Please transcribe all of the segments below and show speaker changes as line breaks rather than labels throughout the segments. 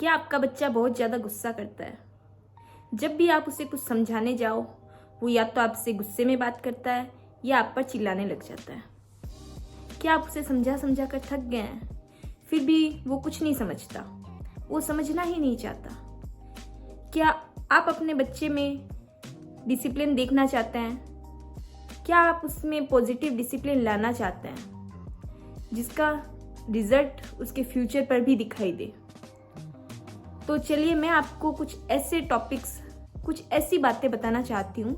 क्या आपका बच्चा बहुत ज़्यादा गुस्सा करता है? जब भी आप उसे कुछ समझाने जाओ, वो या तो आपसे गुस्से में बात करता है या आप पर चिल्लाने लग जाता है। क्या आप उसे समझा समझा कर थक गए हैं? फिर भी वो कुछ नहीं समझता, वो समझना ही नहीं चाहता। क्या आप अपने बच्चे में डिसिप्लिन देखना चाहते हैं? क्या आप उसमें पॉजिटिव डिसिप्लिन लाना चाहते हैं, जिसका रिजल्ट उसके फ्यूचर पर भी दिखाई दे? तो चलिए मैं आपको कुछ ऐसे टॉपिक्स, कुछ ऐसी बातें बताना चाहती हूँ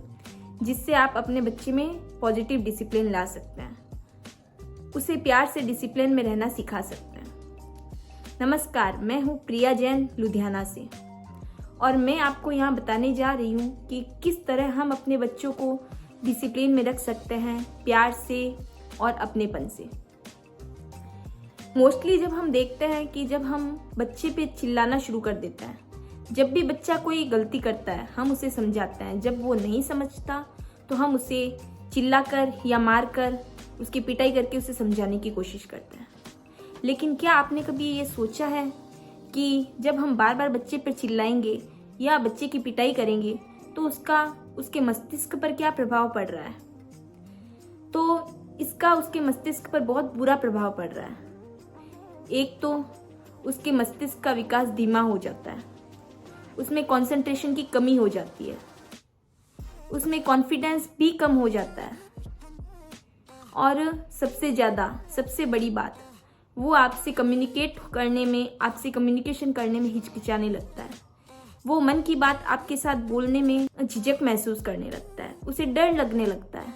जिससे आप अपने बच्चे में पॉजिटिव डिसिप्लिन ला सकते हैं, उसे प्यार से डिसिप्लिन में रहना सिखा सकते हैं। नमस्कार, मैं हूँ प्रिया जैन लुधियाना से, और मैं आपको यहाँ बताने जा रही हूँ कि किस तरह हम अपने बच्चों को डिसिप्लिन में रख सकते हैं, प्यार से और अपनेपन से। मोस्टली जब हम देखते हैं कि जब हम बच्चे पे चिल्लाना शुरू कर देते हैं, जब भी बच्चा कोई गलती करता है हम उसे समझाते हैं, जब वो नहीं समझता तो हम उसे चिल्लाकर या मारकर, उसकी पिटाई करके उसे समझाने की कोशिश करते हैं। लेकिन क्या आपने कभी ये सोचा है कि जब हम बार बार बच्चे पर चिल्लाएंगे या बच्चे की पिटाई करेंगे तो उसके मस्तिष्क पर क्या प्रभाव पड़ रहा है? तो इसका उसके मस्तिष्क पर बहुत बुरा प्रभाव पड़ रहा है। एक तो उसके मस्तिष्क का विकास धीमा हो जाता है, उसमें कंसंट्रेशन की कमी हो जाती है, उसमें कॉन्फिडेंस भी कम हो जाता है, और सबसे बड़ी बात, वो आपसे कम्युनिकेशन करने में हिचकिचाने लगता है। वो मन की बात आपके साथ बोलने में झिझक महसूस करने लगता है, उसे डर लगने लगता है।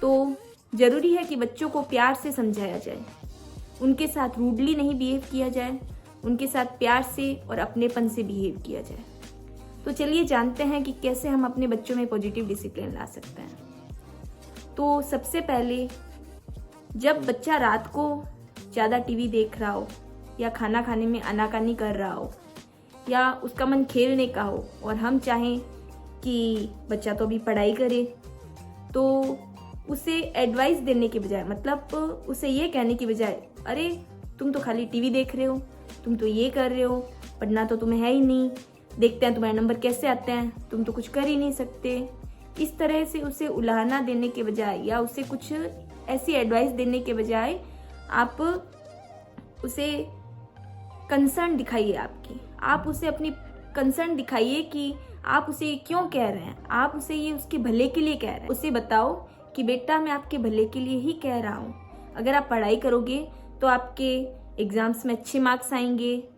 तो जरूरी है कि बच्चों को प्यार से समझाया जाए, उनके साथ रूडली नहीं बिहेव किया जाए, उनके साथ प्यार से और अपनेपन से बिहेव किया जाए। तो चलिए जानते हैं कि कैसे हम अपने बच्चों में पॉजिटिव डिसिप्लिन ला सकते हैं। तो सबसे पहले, जब बच्चा रात को ज़्यादा टीवी देख रहा हो या खाना खाने में आनाकानी कर रहा हो या उसका मन खेलने का हो और हम चाहें कि बच्चा तो अभी पढ़ाई करे, तो उसे एडवाइस देने के बजाय, मतलब उसे ये कहने की बजाय, अरे तुम तो खाली टीवी देख रहे हो, तुम तो ये कर रहे हो, पढ़ना तो तुम्हें है ही नहीं, देखते हैं तुम्हारे नंबर कैसे आते हैं, तुम तो कुछ कर ही नहीं सकते, इस तरह से उसे उलाहना देने के बजाय या उसे कुछ ऐसी एडवाइस देने के बजाय आप उसे कंसर्न दिखाइए। आप उसे अपनी कंसर्न दिखाइए कि आप उसे क्यों कह रहे हैं, आप उसे ये उसके भले के लिए कह रहे हैं। उसे बताओ कि बेटा मैं आपके भले के लिए ही कह रहा हूँ, अगर आप पढ़ाई करोगे तो आपके एग्जाम्स में अच्छे मार्क्स आएंगे,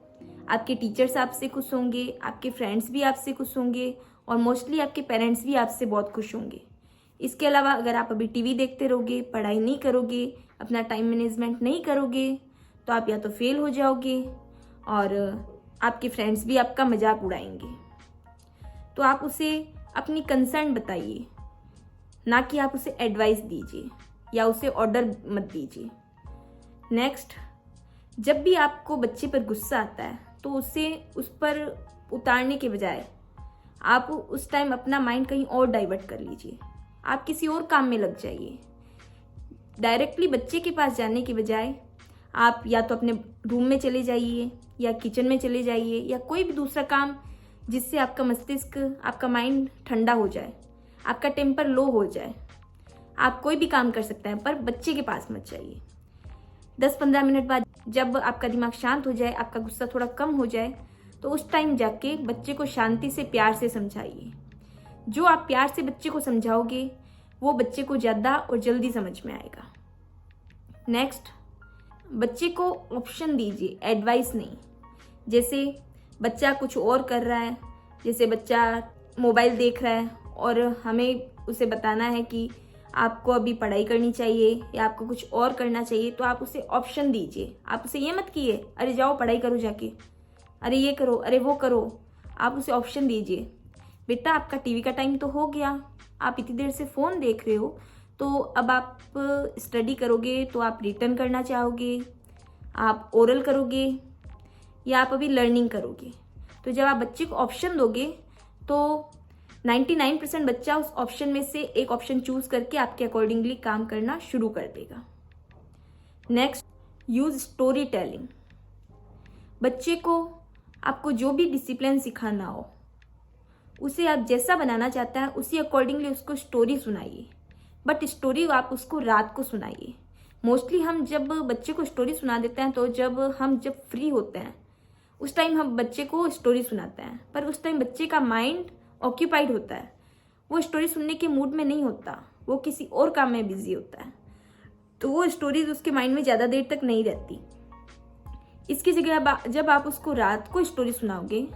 आपके टीचर्स आपसे खुश होंगे, आपके फ्रेंड्स भी आपसे खुश होंगे, और मोस्टली आपके पेरेंट्स भी आपसे बहुत खुश होंगे। इसके अलावा अगर आप अभी टीवी देखते रहोगे, पढ़ाई नहीं करोगे, अपना टाइम मैनेजमेंट नहीं करोगे, तो आप या तो फेल हो जाओगे और आपके फ्रेंड्स भी आपका मजाक उड़ाएंगे। तो आप उसे अपनी कंसर्न बताइए, ना कि आप उसे एडवाइस दीजिए या उसे ऑर्डर मत दीजिए। नेक्स्ट, जब भी आपको बच्चे पर गुस्सा आता है तो उसे उस पर उतारने के बजाय आप उस टाइम अपना माइंड कहीं और डाइवर्ट कर लीजिए, आप किसी और काम में लग जाइए। डायरेक्टली बच्चे के पास जाने के बजाय आप या तो अपने रूम में चले जाइए या किचन में चले जाइए या कोई भी दूसरा काम जिससे आपका मस्तिष्क, आपका माइंड ठंडा हो जाए, आपका टेम्पर लो हो जाए। आप कोई भी काम कर सकते हैं पर बच्चे के पास मत जाइए। 10-15 मिनट बाद जब आपका दिमाग शांत हो जाए, आपका गुस्सा थोड़ा कम हो जाए, तो उस टाइम जाके बच्चे को शांति से प्यार से समझाइए। जो आप प्यार से बच्चे को समझाओगे वो बच्चे को ज़्यादा और जल्दी समझ में आएगा। नेक्स्ट, बच्चे को ऑप्शन दीजिए, एडवाइस नहीं। जैसे बच्चा कुछ और कर रहा है, जैसे बच्चा मोबाइल देख रहा है और हमें उसे बताना है कि आपको अभी पढ़ाई करनी चाहिए या आपको कुछ और करना चाहिए, तो आप उसे ऑप्शन दीजिए। आप उसे ये मत कीजिए अरे जाओ पढ़ाई करो जाके, अरे ये करो, अरे वो करो। आप उसे ऑप्शन दीजिए, बेटा आपका टीवी का टाइम तो हो गया, आप इतनी देर से फ़ोन देख रहे हो, तो अब आप स्टडी करोगे तो आप रिटर्न करना चाहोगे, आप ओरल करोगे या आप अभी लर्निंग करोगे। तो जब आप बच्चे को ऑप्शन दोगे तो 99% बच्चा उस ऑप्शन में से एक ऑप्शन चूज करके आपके अकॉर्डिंगली काम करना शुरू कर देगा। Next, use story telling. बच्चे को आपको जो भी डिसिप्लिन सिखाना हो, उसे आप जैसा बनाना चाहते हैं उसी अकॉर्डिंगली उसको स्टोरी सुनाइए, बट स्टोरी आप उसको रात को सुनाइए। मोस्टली हम जब बच्चे को स्टोरी सुना देते हैं तो जब फ्री होते हैं उस टाइम हम बच्चे को स्टोरी सुनाते हैं, पर उस टाइम बच्चे का माइंड ऑक्यूपाइड होता है, वो स्टोरी सुनने के मूड में नहीं होता, वो किसी और काम में बिजी होता है, तो वो स्टोरीज उसके माइंड में ज़्यादा देर तक नहीं रहती। इसकी जगह जब आप उसको रात को स्टोरी सुनाओगे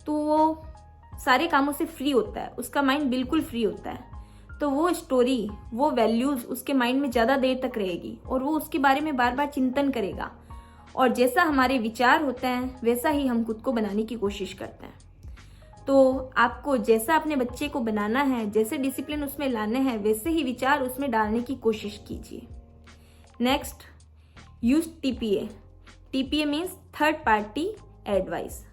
तो वो सारे कामों से फ्री होता है, उसका माइंड बिल्कुल फ्री होता है, तो वो स्टोरी, वो वैल्यूज़ उसके माइंड में ज़्यादा देर तक रहेगी और वो उसके बारे में बार बार चिंतन करेगा, और जैसा हमारे विचार होते हैं वैसा ही हम खुद को बनाने की कोशिश करते हैं। तो आपको जैसा अपने बच्चे को बनाना है, जैसे डिसिप्लिन उसमें लाने हैं, वैसे ही विचार उसमें डालने की कोशिश कीजिए। Next, use TPA. TPA means third party advice.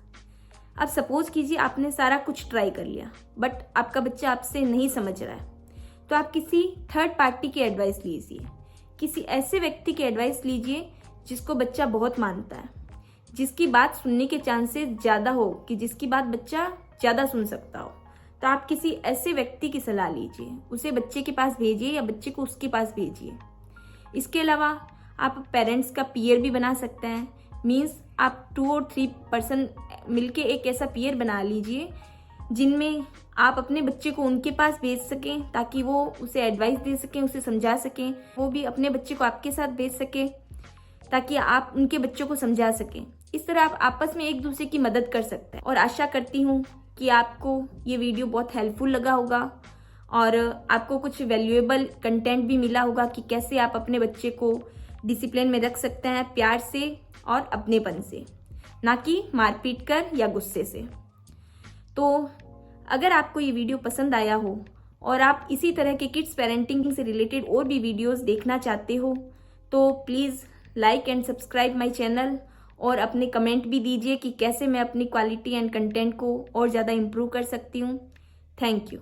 अब सपोज कीजिए आपने सारा कुछ ट्राई कर लिया बट आपका बच्चा आपसे नहीं समझ रहा है, तो आप किसी थर्ड पार्टी की एडवाइस लीजिए, किसी ऐसे व्यक्ति की एडवाइस लीजिए जिसको बच्चा बहुत मानता है, जिसकी बात सुनने के चांसेस ज़्यादा हो, कि जिसकी बात बच्चा ज़्यादा सुन सकता हो। तो आप किसी ऐसे व्यक्ति की सलाह लीजिए, उसे बच्चे के पास भेजिए या बच्चे को उसके पास भेजिए। इसके अलावा आप पेरेंट्स का पीयर भी बना सकते हैं, मीन्स आप 2 और 3 पर्सन मिलके एक ऐसा पीयर बना लीजिए जिनमें आप अपने बच्चे को उनके पास भेज सकें ताकि वो उसे एडवाइस दे सकें, उसे समझा सकें, वो भी अपने बच्चे को आपके साथ भेज सके ताकि आप उनके बच्चों को समझा सकें। इस तरह आप आपस में एक दूसरे की मदद कर सकते हैं। और आशा करती हूँ कि आपको ये वीडियो बहुत हेल्पफुल लगा होगा और आपको कुछ वैल्यूएबल कंटेंट भी मिला होगा कि कैसे आप अपने बच्चे को डिसिप्लिन में रख सकते हैं, प्यार से और अपनेपन से, ना कि मारपीट कर या गुस्से से। तो अगर आपको ये वीडियो पसंद आया हो और आप इसी तरह के किड्स पेरेंटिंग से रिलेटेड और भी वीडियोस देखना चाहते हो तो please like and subscribe my channel, और अपने कमेंट भी दीजिए कि कैसे मैं अपनी क्वालिटी एंड कंटेंट को और ज़्यादा इम्प्रूव कर सकती हूँ। Thank you.